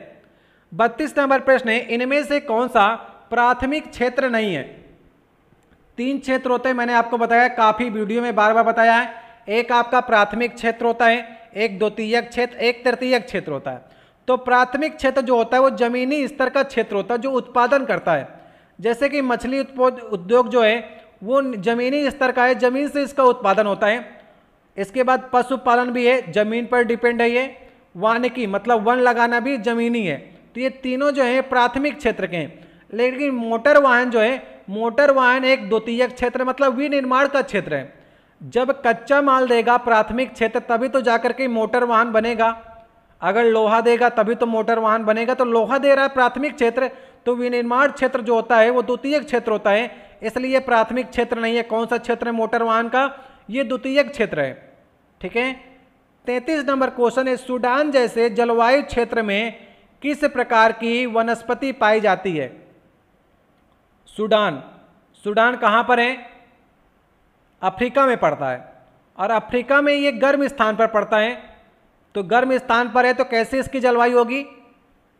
32 नंबर प्रश्न है, इनमें से कौन सा प्राथमिक क्षेत्र नहीं है? 3 क्षेत्र होते हैं, मैंने आपको बताया, काफी वीडियो में बार बार बताया है। एक आपका प्राथमिक क्षेत्र होता है, एक द्वितीयक क्षेत्र, एक तृतीयक क्षेत्र होता है। तो प्राथमिक क्षेत्र जो होता है वो जमीनी स्तर का क्षेत्र होता है जो उत्पादन करता है। जैसे कि मछली उद्योग जो है वो जमीनी स्तर का है, जमीन से इसका उत्पादन होता है। इसके बाद पशुपालन भी है, जमीन पर डिपेंड है ये। वानिकी मतलब वन लगाना भी जमीनी है। तो ये तीनों जो है प्राथमिक क्षेत्र के हैं। लेकिन मोटर वाहन जो है, मोटर वाहन एक द्वितीयक क्षेत्र मतलब विनिर्माण का क्षेत्र है। जब कच्चा माल देगा प्राथमिक क्षेत्र तभी तो जाकर के मोटर वाहन बनेगा। अगर लोहा देगा तभी तो मोटर वाहन बनेगा। तो लोहा दे रहा है प्राथमिक क्षेत्र, तो विनिर्माण क्षेत्र जो होता है वो द्वितीयक क्षेत्र होता है, इसलिए प्राथमिक क्षेत्र नहीं है। कौन सा क्षेत्र है मोटर वाहन का? ये द्वितीयक क्षेत्र है। ठीक है, 33 नंबर क्वेश्चन है, सूडान जैसे जलवायु क्षेत्र में किस प्रकार की वनस्पति पाई जाती है? सूडान, सूडान कहाँ पर है? अफ्रीका में पड़ता है, और अफ्रीका में ये गर्म स्थान पर पड़ता है। तो गर्म स्थान पर है तो कैसे इसकी जलवायु होगी?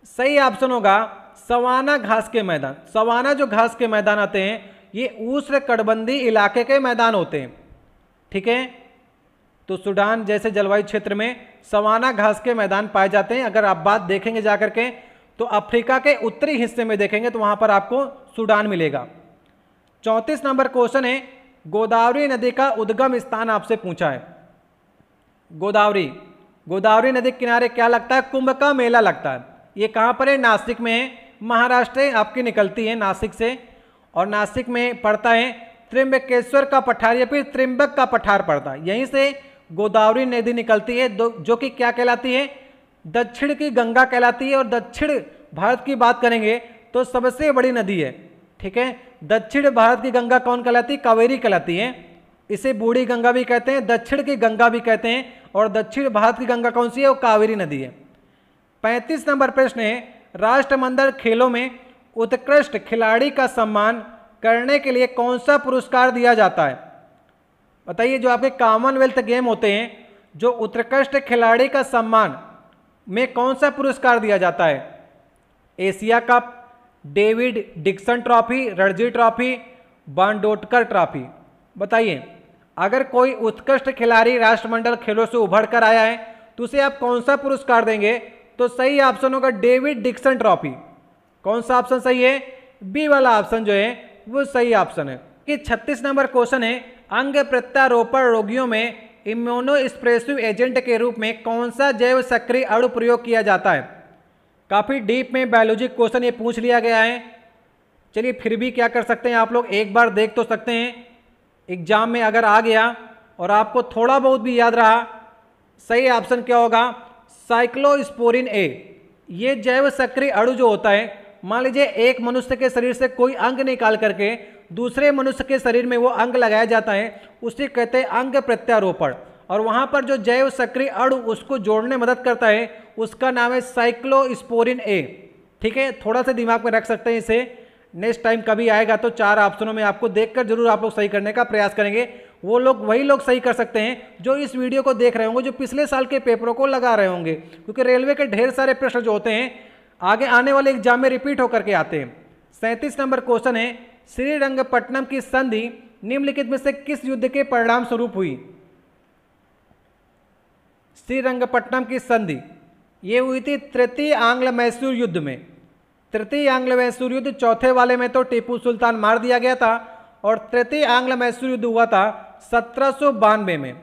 सही ऑप्शन होगा सवाना घास के मैदान। सवाना जो घास के मैदान आते हैं ये उष्णकटिबंधीय इलाके के मैदान होते हैं। ठीक है, तो सूडान जैसे जलवायु क्षेत्र में सवाना घास के मैदान पाए जाते हैं। अगर आप बात देखेंगे जाकर के तो अफ्रीका के उत्तरी हिस्से में देखेंगे तो वहां पर आपको सूडान मिलेगा। 34 नंबर क्वेश्चन है, गोदावरी नदी का उद्गम स्थान आपसे पूछा है। गोदावरी, गोदावरी नदी के किनारे क्या लगता है? कुंभ का मेला लगता है। ये कहाँ पर है? नासिक में है, महाराष्ट्र आपकी निकलती है नासिक से। और नासिक में पड़ता है त्र्यंबकेश्वर का पठार या फिर त्र्यंबक का पठार पड़ता है। यहीं से गोदावरी नदी निकलती है जो कि क्या कहलाती है? दक्षिण की गंगा कहलाती है। और दक्षिण भारत की बात करेंगे तो सबसे बड़ी नदी है। ठीक है, दक्षिण भारत की गंगा कौन कहलाती है? कावेरी कहलाती है। इसे बूढ़ी गंगा भी कहते हैं, दक्षिण की गंगा भी कहते हैं। और दक्षिण भारत की गंगा कौन सी है? वो कावेरी नदी है। 35 नंबर प्रश्न है, राष्ट्रमंडल खेलों में उत्कृष्ट खिलाड़ी का सम्मान करने के लिए कौन सा पुरस्कार दिया जाता है? बताइए, जो आपके कॉमनवेल्थ गेम होते हैं, जो उत्कृष्ट खिलाड़ी का सम्मान में कौन सा पुरस्कार दिया जाता है? Asia cup, David Dixon trophy, Ranji trophy, Bandodkar trophy. बताइए, अगर कोई उत्कृष्ट खिलाड़ी राष्ट्रमंडल खेलों से उभर कर आया है तो उसे आप कौन सा पुरस्कार देंगे? तो सही ऑप्शन होगा डेविड डिक्सन ट्रॉफी। कौन सा ऑप्शन सही है? बी वाला ऑप्शन जो है वो सही ऑप्शन है। कि 36 नंबर क्वेश्चन है, अंग प्रत्यारोपण रोगियों में इम्यूनोस्प्रेसिव एजेंट के रूप में कौन सा जैव सक्रिय अणु प्रयोग किया जाता है? काफी डीप में बायोलॉजी क्वेश्चन ये पूछ लिया गया है। चलिए फिर भी क्या कर सकते हैं आप लोग, एक बार देख तो सकते हैं। एग्जाम में अगर आ गया और आपको थोड़ा बहुत भी याद रहा, सही ऑप्शन क्या होगा? साइक्लोस्पोरिन ए। ये जैव सक्रिय अणु जो होता है, मान लीजिए एक मनुष्य के शरीर से कोई अंग निकाल करके दूसरे मनुष्य के शरीर में वो अंग लगाया जाता है, उसे कहते हैं अंग प्रत्यारोपण। और वहाँ पर जो जैव सक्रिय अणु उसको जोड़ने में मदद करता है उसका नाम है साइक्लोस्पोरिन ए। ठीक है, थोड़ा सा दिमाग में रख सकते हैं इसे। नेक्स्ट टाइम कभी आएगा तो 4 ऑप्शनों में आपको देखकर जरूर आप लोग सही करने का प्रयास करेंगे। वो लोग वही लोग सही कर सकते हैं जो इस वीडियो को देख रहे होंगे, जो पिछले साल के पेपरों को लगा रहे होंगे, क्योंकि रेलवे के ढेर सारे प्रश्न जो होते हैं आगे आने वाले एग्जाम में रिपीट होकर के आते हैं। 37 नंबर क्वेश्चन है, श्रीरंगपट्टनम की संधि निम्नलिखित में से किस युद्ध के परिणाम स्वरूप हुई? श्रीरंगपट्टनम की संधि ये हुई थी तृतीय आंग्ल मैसूर युद्ध में। तृतीय आंग्ल मैसूर युद्ध, चौथे वाले में तो टीपू सुल्तान मार दिया गया था, और तृतीय आंग्ल मैसूर युद्ध हुआ था 1792 में।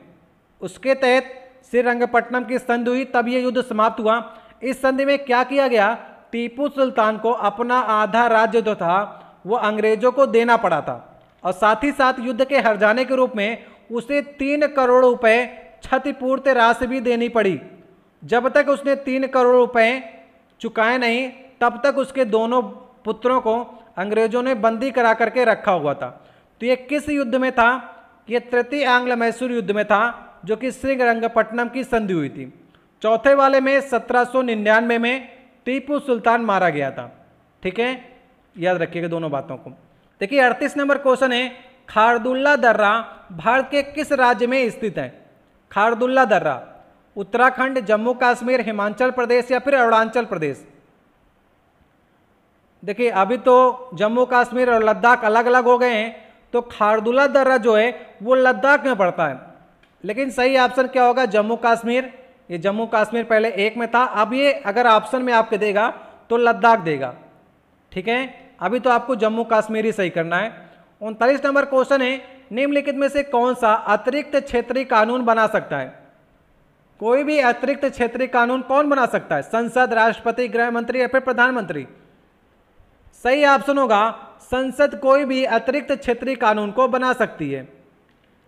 उसके तहत श्रीरंगपट्टनम की संधि हुई, तब ये युद्ध समाप्त हुआ। इस संधि में क्या किया गया टीपू सुल्तान को अपना आधा राज्य जो था वो अंग्रेजों को देना पड़ा था, और साथ ही साथ युद्ध के हार जाने के रूप में उसे 3 करोड़ रुपए क्षतिपूर्ति राशि भी देनी पड़ी। जब तक उसने 3 करोड़ रुपए चुकाए नहीं, तब तक उसके दोनों पुत्रों को अंग्रेजों ने बंदी करा करके रखा हुआ था। तो ये किस युद्ध में था? ये तृतीय आंग्ल मैसूर युद्ध में था, जो कि श्रीरंगपट्टनम की संधि हुई थी। चौथे वाले में 1799 में टीपू सुल्तान मारा गया था। ठीक है, याद रखिएगा दोनों बातों को। देखिए 38 नंबर क्वेश्चन है, खारदुल्ला दर्रा भारत के किस राज्य में स्थित है? खारदुल्ला दर्रा उत्तराखंड, जम्मू कश्मीर, हिमाचल प्रदेश या फिर अरुणाचल प्रदेश? देखिए अभी तो जम्मू कश्मीर और लद्दाख अलग अलग हो गए हैं, तो खारदुल्ला दर्रा जो है वो लद्दाख में पड़ता है। लेकिन सही ऑप्शन क्या होगा? जम्मू कश्मीर। ये जम्मू कश्मीर पहले एक में था, अब ये अगर ऑप्शन में आपके देगा तो लद्दाख देगा। ठीक है, अभी तो आपको जम्मू कश्मीर ही सही करना है। 39 नंबर क्वेश्चन है, निम्नलिखित में से कौन सा अतिरिक्त क्षेत्रीय कानून बना सकता है? कोई भी अतिरिक्त क्षेत्रीय कानून कौन बना सकता है? संसद, राष्ट्रपति, गृह मंत्री या फिर प्रधानमंत्री? सही ऑप्शन होगा संसद कोई भी अतिरिक्त क्षेत्रीय कानून को बना सकती है।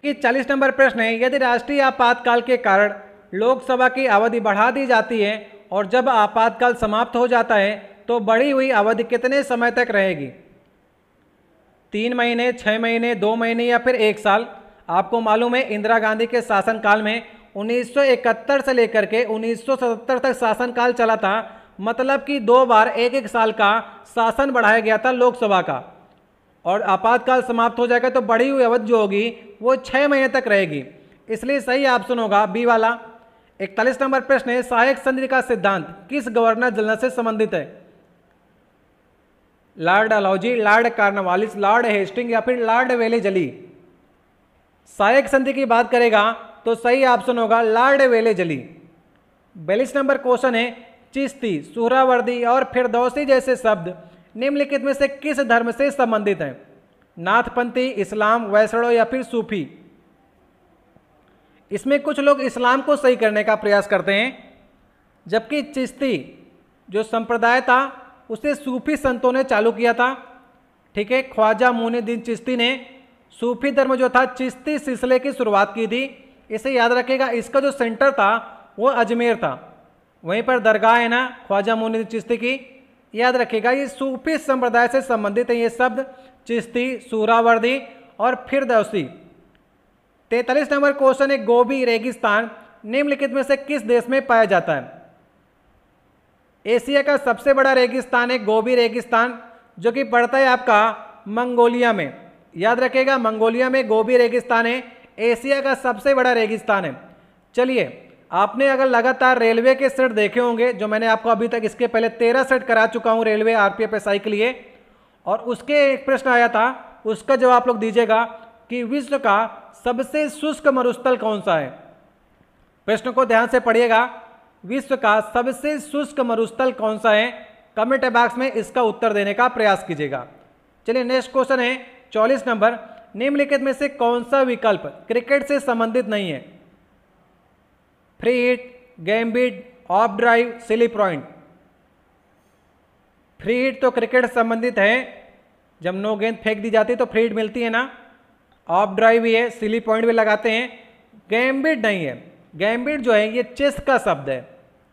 कि 40 नंबर प्रश्न है, यदि राष्ट्रीय आपातकाल के कारण लोकसभा की अवधि बढ़ा दी जाती है और जब आपातकाल समाप्त हो जाता है तो बढ़ी हुई अवधि कितने समय तक रहेगी? 3 महीने, 6 महीने, 2 महीने या फिर 1 साल? आपको मालूम है इंदिरा गांधी के शासनकाल में 1971 से लेकर के 1977 तक शासनकाल चला था, मतलब कि 2 बार 1-1 साल का शासन बढ़ाया गया था लोकसभा का, और आपातकाल समाप्त हो जाएगा तो बढ़ी हुई अवधि जो होगी वो 6 महीने तक रहेगी। इसलिए सही ऑप्शन होगा बी वाला। 41 नंबर प्रश्न है, सहायक संधि का सिद्धांत किस गवर्नर जनरल से संबंधित है? Lord Dalhousie, Lord Cornwallis, Lord Hasting या फिर लॉर्ड वेलेजली? सहायक संधि की बात करेगा तो सही ऑप्शन होगा लॉर्ड वेलेजली। 42 नंबर क्वेश्चन है, चिश्ती, सुहरावर्दी और फिरदौसी जैसे शब्द निम्नलिखित में से किस धर्म से संबंधित हैं? नाथपंथी, इस्लाम, वैष्णव या फिर सूफी? इसमें कुछ लोग इस्लाम को सही करने का प्रयास करते हैं, जबकि चिश्ती जो संप्रदाय था उसे सूफी संतों ने चालू किया था। ठीक है, ख्वाजा मोइनुद्दीन चिश्ती ने सूफी धर्म जो था चिश्ती सिलसिले की शुरुआत की थी। इसे याद रखिएगा, इसका जो सेंटर था वो अजमेर था, वहीं पर दरगाह है ना ख्वाजा मोइनुद्दीन चिश्ती की। याद रखिएगा ये सूफी संप्रदाय से संबंधित है ये शब्द, चिश्ती, सुहरावर्दी और फिरदौसी। 43 नंबर क्वेश्चन है, गोबी रेगिस्तान निम्नलिखित में से किस देश में पाया जाता है? एशिया का सबसे बड़ा रेगिस्तान है गोबी रेगिस्तान, जो कि पड़ता है आपका मंगोलिया में। याद रखिएगा मंगोलिया में गोबी रेगिस्तान है, एशिया का सबसे बड़ा रेगिस्तान है। चलिए, आपने अगर लगातार रेलवे के सेट देखे होंगे, जो मैंने आपको अभी तक इसके पहले 13 सेट करा चुका हूं रेलवे आरपीएफ एसआई के लिए, और उसके एक प्रश्न आया था, उसका जवाब आप लोग दीजिएगा कि विश्व का सबसे शुष्क मरुस्थल कौन सा है? प्रश्न को ध्यान से पढ़िएगा, विश्व का सबसे शुष्क मरुस्थल कौन सा है? कमेंट बॉक्स में इसका उत्तर देने का प्रयास कीजिएगा। चलिए नेक्स्ट क्वेश्चन है 44 नंबर, निम्नलिखित में से कौन सा विकल्प क्रिकेट से संबंधित नहीं है? Free hit, gambit, of drive, silly point? Free hit तो क्रिकेट से संबंधित है, जब नो गेंद फेंक दी जाती है तो फ्री हिट मिलती है ना। ऑफ ड्राइव भी है, सिली पॉइंट भी लगाते हैं। गैम्बिट नहीं है, गैम्बिट जो है ये चेस का शब्द है,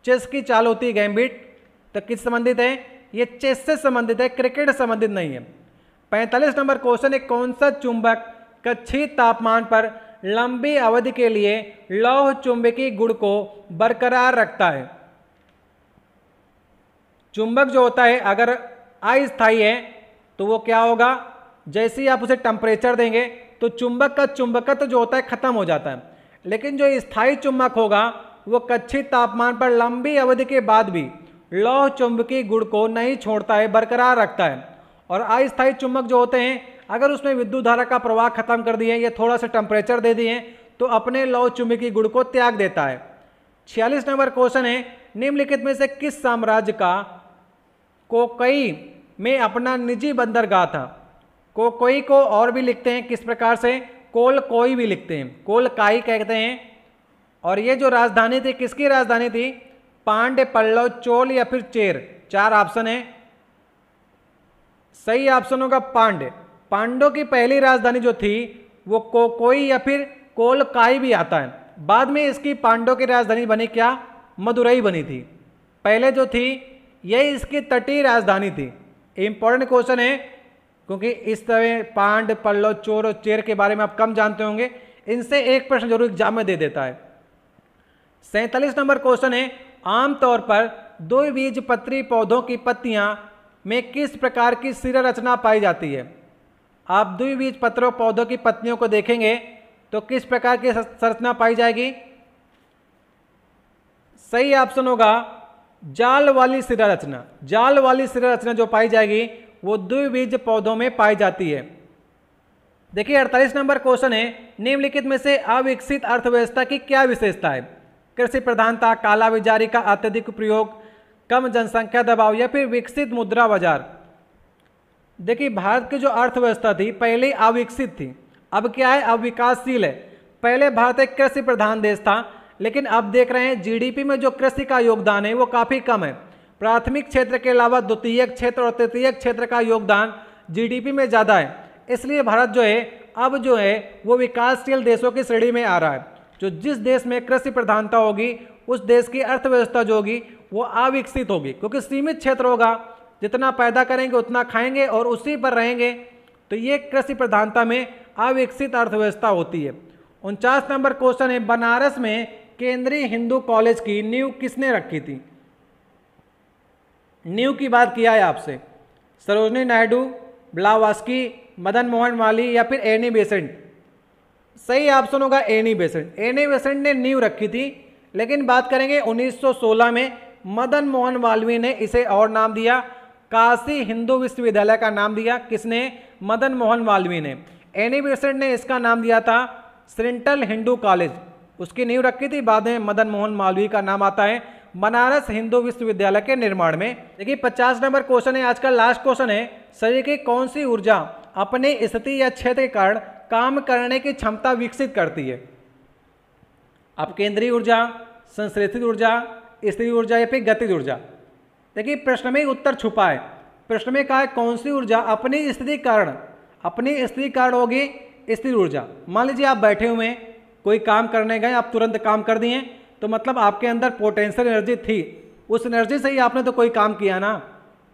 चेस की चाल होती है गैम्बिट। तो किस संबंधित है? ये चेस से संबंधित है, क्रिकेट से संबंधित नहीं है। 45 नंबर क्वेश्चन है, कौन सा चुंबक कक्षीय तापमान पर लंबी अवधि के लिए लौह चुंबकीय गुण को बरकरार रखता है? चुंबक जो होता है अगर अस्थायी है तो वो क्या होगा? जैसे ही आप उसे टेम्परेचर देंगे तो चुंबक का चुंबकत्व जो होता है खत्म हो जाता है, लेकिन जो स्थायी चुंबक होगा वो कक्षीय तापमान पर लंबी अवधि के बाद भी लौह चुंबकीय गुण को नहीं छोड़ता है, बरकरार रखता है। और अस्थायी चुंबक जो होते हैं अगर उसमें विद्युत धारा का प्रवाह खत्म कर दिए या थोड़ा सा टेम्परेचर दे दिए तो अपने लौह चुंबकीय गुण को त्याग देता है। 46 नंबर क्वेश्चन है, निम्नलिखित में से किस साम्राज्य का कोकई में अपना निजी बंदरगाह था? कोकोई को और भी लिखते हैं किस प्रकार से? कोलकोई भी लिखते हैं, कोलकाई कहते हैं। और ये जो राजधानी थी किसकी राजधानी थी? पांड्य, पल्लव, चोल या फिर चेर? चार ऑप्शन है। सही ऑप्शन होगा पांड्य। पांड्यों की पहली राजधानी जो थी वो कोकोई या फिर कोलकाई भी आता है। बाद में इसकी पांड्यों की राजधानी बनी क्या? मदुरई बनी थी। पहले जो थी यही इसकी तटीय राजधानी थी। इंपॉर्टेंट क्वेश्चन है क्योंकि इस तरह पांड, पल्लव, चोर और चेर के बारे में आप कम जानते होंगे, इनसे एक प्रश्न जरूर एग्जाम में दे देता है। 47 नंबर क्वेश्चन है, आमतौर पर द्विबीजपत्री पौधों की पत्तियां में किस प्रकार की सिरा रचना पाई जाती है? आप द्विबीजपत्र पौधों की पत्तियों को देखेंगे तो किस प्रकार की संरचना पाई जाएगी? सही ऑप्शन होगा जाल वाली सिरा रचना। जाल वाली सिरा रचना जो पाई जाएगी वो द्विबीज पौधों में पाई जाती है। देखिए 48 नंबर क्वेश्चन है, निम्नलिखित में से अविकसित अर्थव्यवस्था की क्या विशेषता है? कृषि प्रधानता, कालाबाजारी का अत्यधिक प्रयोग, कम जनसंख्या दबाव या फिर विकसित मुद्रा बाजार। देखिए भारत की जो अर्थव्यवस्था थी पहले अविकसित थी, अब क्या है? अब विकासशील है। पहले भारत एक कृषि प्रधान देश था, लेकिन अब देख रहे हैं जीडीपी में जो कृषि का योगदान है वो काफ़ी कम है। प्राथमिक क्षेत्र के अलावा द्वितीयक क्षेत्र और तृतीयक क्षेत्र का योगदान जीडीपी में ज़्यादा है। इसलिए भारत जो है अब जो है वो विकासशील देशों की श्रेणी में आ रहा है। जो जिस देश में कृषि प्रधानता होगी उस देश की अर्थव्यवस्था जो होगी वो अविकसित होगी, क्योंकि सीमित क्षेत्र होगा, जितना पैदा करेंगे उतना खाएंगे और उसी पर रहेंगे। तो ये कृषि प्रधानता में अविकसित अर्थव्यवस्था होती है। 49 नंबर क्वेश्चन है, बनारस में केंद्रीय हिंदू कॉलेज की नींव किसने रखी थी? नींव की बात किया है आपसे, सरोजनी नायडू, ब्लावास्की, मदन मोहन मालवीय या फिर एनी बेसेंट। सही ऑप्शन होगा एनी बेसेंट। एनी बेसेंट ने नींव रखी थी, लेकिन बात करेंगे 1916 में मदन मोहन मालवीय ने इसे और नाम दिया, काशी हिंदू विश्वविद्यालय का नाम दिया। किसने? मदन मोहन मालवीय ने। एनी बेसेंट ने इसका नाम दिया था सेंट्रल हिंदू कॉलेज, उसकी नींव रखी थी। बाद में मदन मोहन मालवीय का नाम आता है बनारस हिंदू विश्वविद्यालय के निर्माण में। देखिए 50 नंबर क्वेश्चन है, आज का लास्ट क्वेश्चन है, शरीर की कौन सी ऊर्जा अपने स्थिति या क्षेत्र के कारण काम करने की क्षमता विकसित करती है? अब केंद्रीय ऊर्जा, संश्लेषित ऊर्जा, स्थिर ऊर्जा या फिर गतिज ऊर्जा। देखिए प्रश्न में उत्तर छुपा है। प्रश्न में कहा है कौन सी ऊर्जा अपनी स्थिति कारण, अपनी स्थिति कारण होगी स्थिर ऊर्जा। मान लीजिए आप बैठे हुए हैं, कोई काम करने गए, आप तुरंत काम कर दिए, तो मतलब आपके अंदर पोटेंशियल एनर्जी थी, उस एनर्जी से ही आपने तो कोई काम किया ना,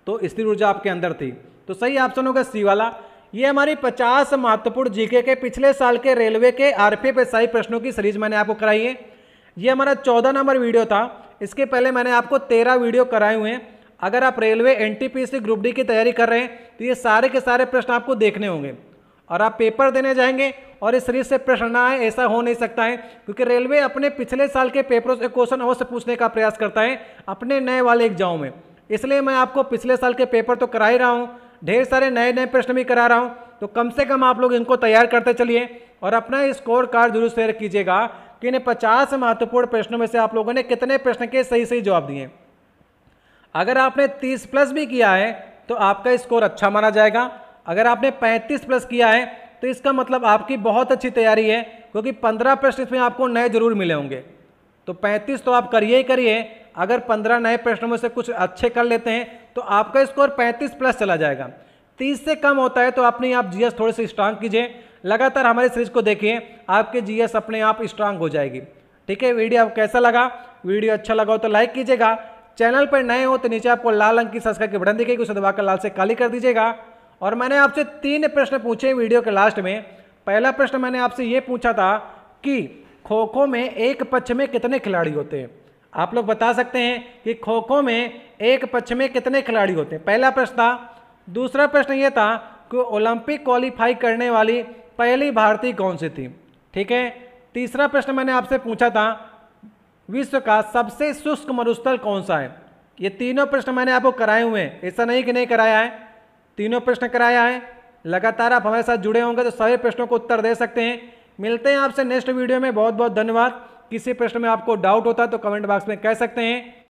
तो स्थिर ऊर्जा आपके अंदर थी। तो सही ऑप्शन होगा सी वाला। ये हमारी 50 महत्वपूर्ण जीके के पिछले साल के रेलवे के आरपीएफ प्रश्नों की सीरीज मैंने आपको कराई है। ये हमारा 14 नंबर वीडियो था। इसके पहले मैंने आपको 13 वीडियो कराए हुए हैं। अगर आप रेलवे एनटीपीसी ग्रुप डी की तैयारी कर रहे हैं तो ये सारे के सारे प्रश्न आपको देखने होंगे, और आप पेपर देने जाएंगे और इस सीरीज से प्रश्न ना आए ऐसा हो नहीं सकता है, क्योंकि रेलवे अपने पिछले साल के पेपरों से क्वेश्चन अवश्य पूछने का प्रयास करता है अपने नए वाले एग्जाम में। इसलिए मैं आपको पिछले साल के पेपर तो करा ही रहा हूँ, ढेर सारे नए नए प्रश्न भी करा रहा हूँ। तो कम से कम आप लोग इनको तैयार करते चलिए और अपना स्कोर कार्ड जरूर शेयर कीजिएगा कि इन 50 महत्वपूर्ण प्रश्नों में से आप लोगों ने कितने प्रश्न के सही सही जवाब दिए। अगर आपने 30 प्लस भी किया है तो आपका स्कोर अच्छा माना जाएगा। अगर आपने 35 प्लस किया है तो इसका मतलब आपकी बहुत अच्छी तैयारी है, क्योंकि 15 प्रश्न इसमें आपको नए जरूर मिले होंगे। तो 35 तो आप करिए ही करिए। अगर 15 नए प्रश्नों में से कुछ अच्छे कर लेते हैं तो आपका स्कोर 35 प्लस चला जाएगा। 30 से कम होता है तो अपने आप जीएस थोड़े से स्ट्रांग कीजिए। लगातार हमारे सीरीज को देखिए, आपके जीएस अपने आप स्ट्रांग हो जाएगी। ठीक है, वीडियो आपको कैसा लगा? वीडियो अच्छा लगा हो तो लाइक कीजिएगा। चैनल पर नए हो तो नीचे आपको लाल अंक की सब्सक्राइब की बटन दिखेगी, उसे दबाकर लाल से काली कर दीजिएगा। और मैंने आपसे 3 प्रश्न पूछे वीडियो के लास्ट में। पहला प्रश्न मैंने आपसे ये पूछा था कि खो खो में एक पक्ष में कितने खिलाड़ी होते हैं? आप लोग बता सकते हैं कि खो खो में एक पक्ष में कितने खिलाड़ी होते हैं? पहला प्रश्न था। दूसरा प्रश्न ये था कि ओलंपिक क्वालिफाई करने वाली पहली भारतीय कौन सी थी? ठीक है। तीसरा प्रश्न मैंने आपसे पूछा था विश्व का सबसे शुष्क मरुस्थल कौन सा है? ये तीनों प्रश्न मैंने आपको कराए हुए हैं, ऐसा नहीं कि नहीं कराया है, तीनों प्रश्न कराया है। लगातार आप हमारे साथ जुड़े होंगे तो सभी प्रश्नों को उत्तर दे सकते हैं। मिलते हैं आपसे नेक्स्ट वीडियो में। बहुत बहुत धन्यवाद। किसी प्रश्न में आपको डाउट होता है तो कमेंट बॉक्स में कह सकते हैं।